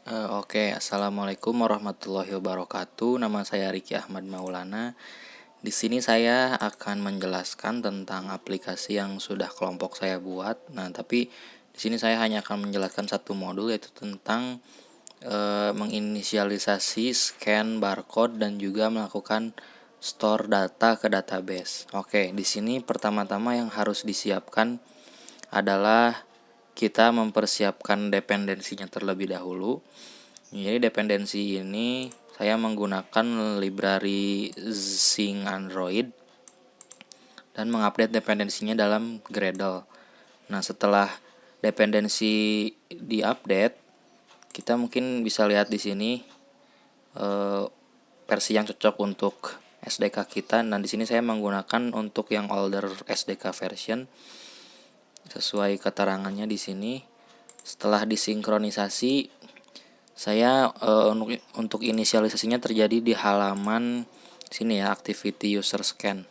Assalamualaikum warahmatullahi wabarakatuh. Nama saya Riki Ahmad Maulana. Di sini saya akan menjelaskan tentang aplikasi yang sudah kelompok saya buat. Nah, tapi di sini saya hanya akan menjelaskan satu modul, yaitu tentang menginisialisasi scan barcode dan juga melakukan store data ke database. Oke, di sini pertama-tama yang harus disiapkan adalah kita mempersiapkan dependensinya terlebih dahulu. Jadi dependensi ini saya menggunakan library Zing Android dan mengupdate dependensinya dalam Gradle. Nah, setelah dependensi diupdate, kita mungkin bisa lihat di sini versi yang cocok untuk SDK kita. Nah, di sini saya menggunakan untuk yang older SDK version sesuai keterangannya di sini. Setelah disinkronisasi, saya untuk inisialisasinya terjadi di halaman sini ya, activity user scan.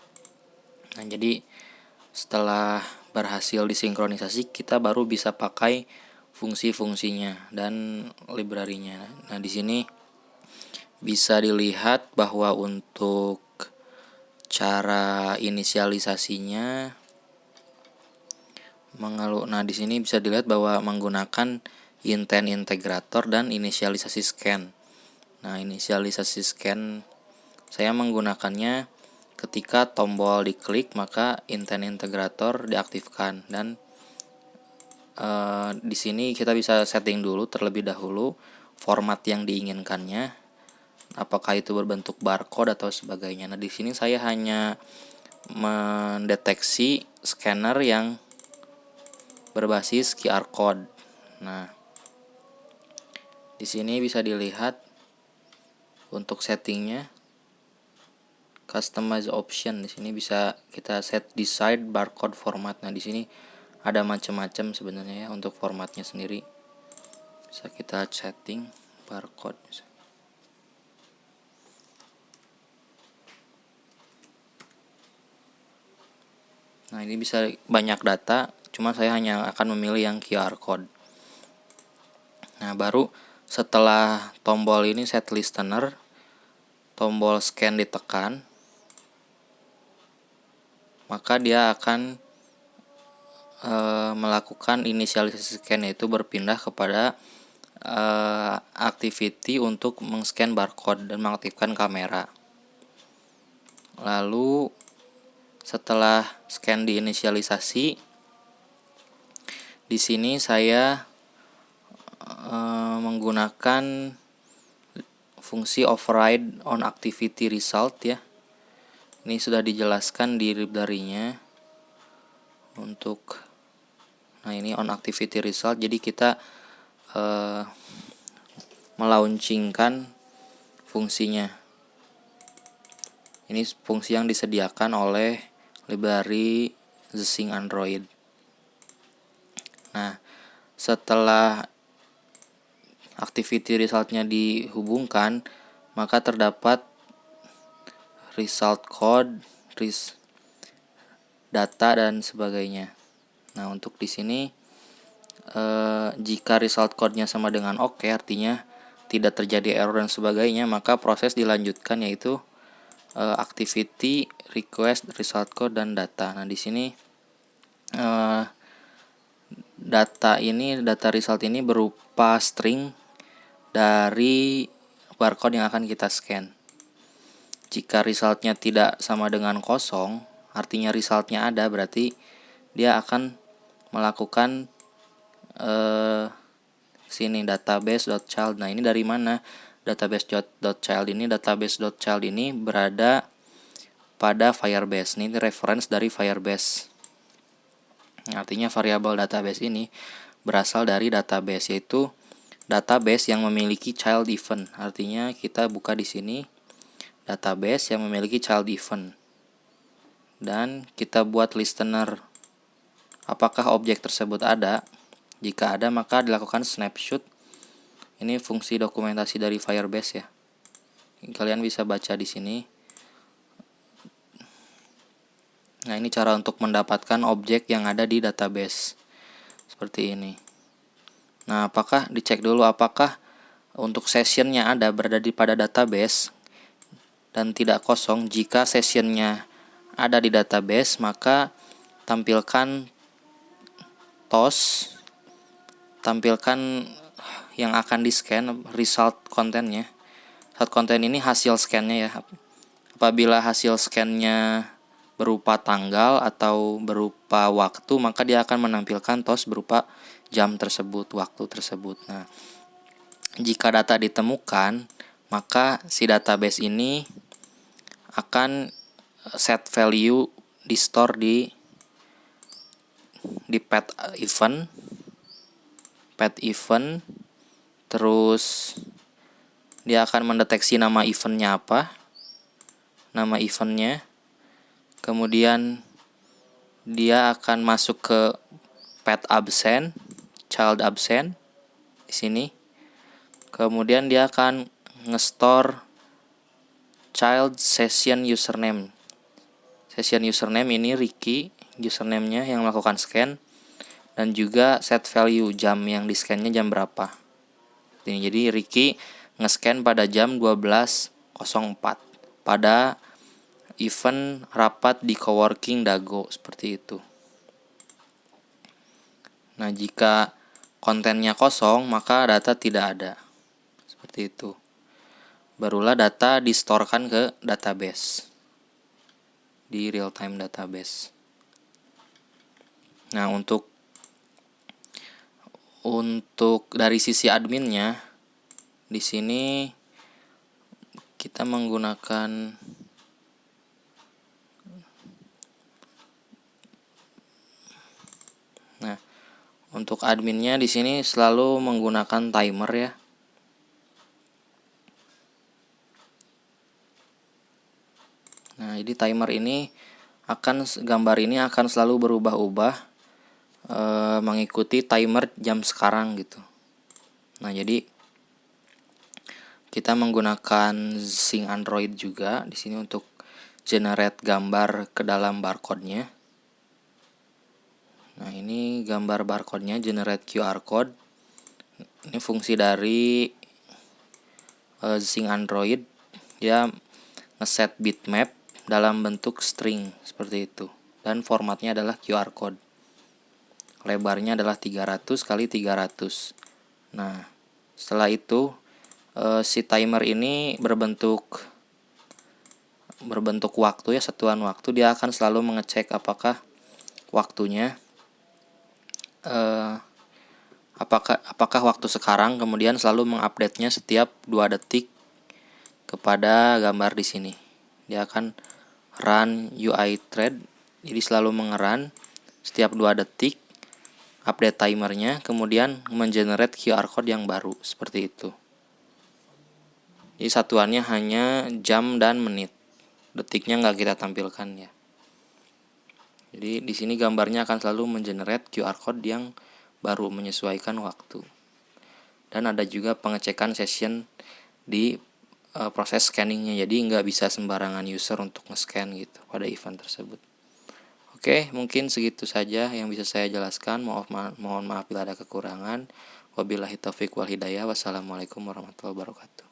Nah, jadi setelah berhasil disinkronisasi, kita baru bisa pakai fungsi-fungsinya dan library-nya. Nah, di sini bisa dilihat bahwa untuk cara inisialisasinya nah di sini bisa dilihat bahwa menggunakan intent integrator dan inisialisasi scan. Nah, inisialisasi scan saya menggunakannya ketika tombol diklik maka intent integrator diaktifkan, dan di sini kita bisa setting dulu terlebih dahulu format yang diinginkannya, apakah itu berbentuk barcode atau sebagainya. Nah, di sini saya hanya mendeteksi scanner yang berbasis QR code. Nah, di sini bisa dilihat untuk settingnya, customize option. Di sini bisa kita set decide barcode format. Nah, di sini ada macam-macam sebenarnya ya untuk formatnya sendiri. Bisa kita setting barcode. Nah, ini bisa banyak data, cuma saya hanya akan memilih yang QR code. Nah, baru setelah tombol ini set listener, tombol scan ditekan, maka dia akan melakukan inisialisasi scan, yaitu berpindah kepada activity untuk mengscan barcode dan mengaktifkan kamera. Lalu setelah scan diinisialisasi, di sini saya menggunakan fungsi override on activity result ya. Ini sudah dijelaskan di library-nya untuk ini on activity result. Jadi kita melaunchingkan fungsinya. Ini fungsi yang disediakan oleh library Zing Android. Nah, setelah activity resultnya dihubungkan, maka terdapat result code, data dan sebagainya. Nah, untuk di sini jika result code-nya sama dengan oke, artinya tidak terjadi error dan sebagainya, maka proses dilanjutkan, yaitu activity, request, result code, dan data. Nah, di sini data result ini berupa string dari barcode yang akan kita scan. Jika resultnya tidak sama dengan kosong, artinya resultnya ada, berarti dia akan melakukan sini database.child. Nah, ini dari mana? Database.child ini berada pada Firebase. Ini reference dari Firebase. Artinya variabel database ini berasal dari database, yaitu database yang memiliki child event. Artinya kita buka di sini database yang memiliki child event, dan kita buat listener apakah objek tersebut ada. Jika ada, maka dilakukan snapshot. Ini fungsi dokumentasi dari Firebase ya. Kalian bisa baca di sini. Nah, ini cara untuk mendapatkan objek yang ada di database. Seperti ini. Nah, dicek dulu apakah untuk sessionnya berada pada database dan tidak kosong. Jika sessionnya ada di database, maka tampilkan tampilkan yang akan di scan, result kontennya. Result konten ini hasil scannya ya. Apabila hasil scannya berupa tanggal atau berupa waktu, maka dia akan menampilkan TOS berupa jam tersebut, waktu tersebut. Nah, jika data ditemukan, maka si database ini akan set value di store di pet event, terus dia akan mendeteksi nama eventnya nama eventnya, kemudian dia akan masuk ke pet absent, child absent di sini, kemudian dia akan nge-store child session username. Session username ini Ricky, username-nya yang melakukan scan, dan juga set value jam yang di scan-nya jam berapa. Jadi Ricky nge-scan pada jam 12.04 pada event rapat di coworking Dago, seperti itu. Nah, jika kontennya kosong, maka data tidak ada. Seperti itu. Barulah data distorekan ke database, di real time database. Nah, untuk dari sisi adminnya, di sini kita menggunakan untuk adminnya di sini selalu menggunakan timer ya. Nah, jadi timer ini gambar ini akan selalu berubah-ubah mengikuti timer jam sekarang gitu. Nah, jadi kita menggunakan Sync Android juga di sini untuk generate gambar ke dalam barcode-nya. Nah, ini gambar barcode-nya, generate QR code. Ini fungsi dari Sync Android. Dia ngeset bitmap dalam bentuk string seperti itu, dan formatnya adalah QR code. Lebarnya adalah 300 kali 300. Nah, setelah itu si timer ini berbentuk waktu ya, satuan waktu. Dia akan selalu mengecek apakah waktunya apakah waktu sekarang, kemudian selalu mengupdate-nya setiap 2 detik kepada gambar di sini. Dia akan run UI thread, jadi selalu mengerun setiap 2 detik, update timernya, kemudian mengenerate QR code yang baru, seperti itu. Jadi satuannya hanya jam dan menit, detiknya nggak kita tampilkan ya. Jadi di sini gambarnya akan selalu mengenerate QR code yang baru menyesuaikan waktu. Dan ada juga pengecekan session di proses scanningnya, jadi nggak bisa sembarangan user untuk nge-scan gitu pada event tersebut. Oke, mungkin segitu saja yang bisa saya jelaskan. Mohon maaf bila ada kekurangan. Wabillahi taufiq wal hidayah. Wassalamualaikum warahmatullahi wabarakatuh.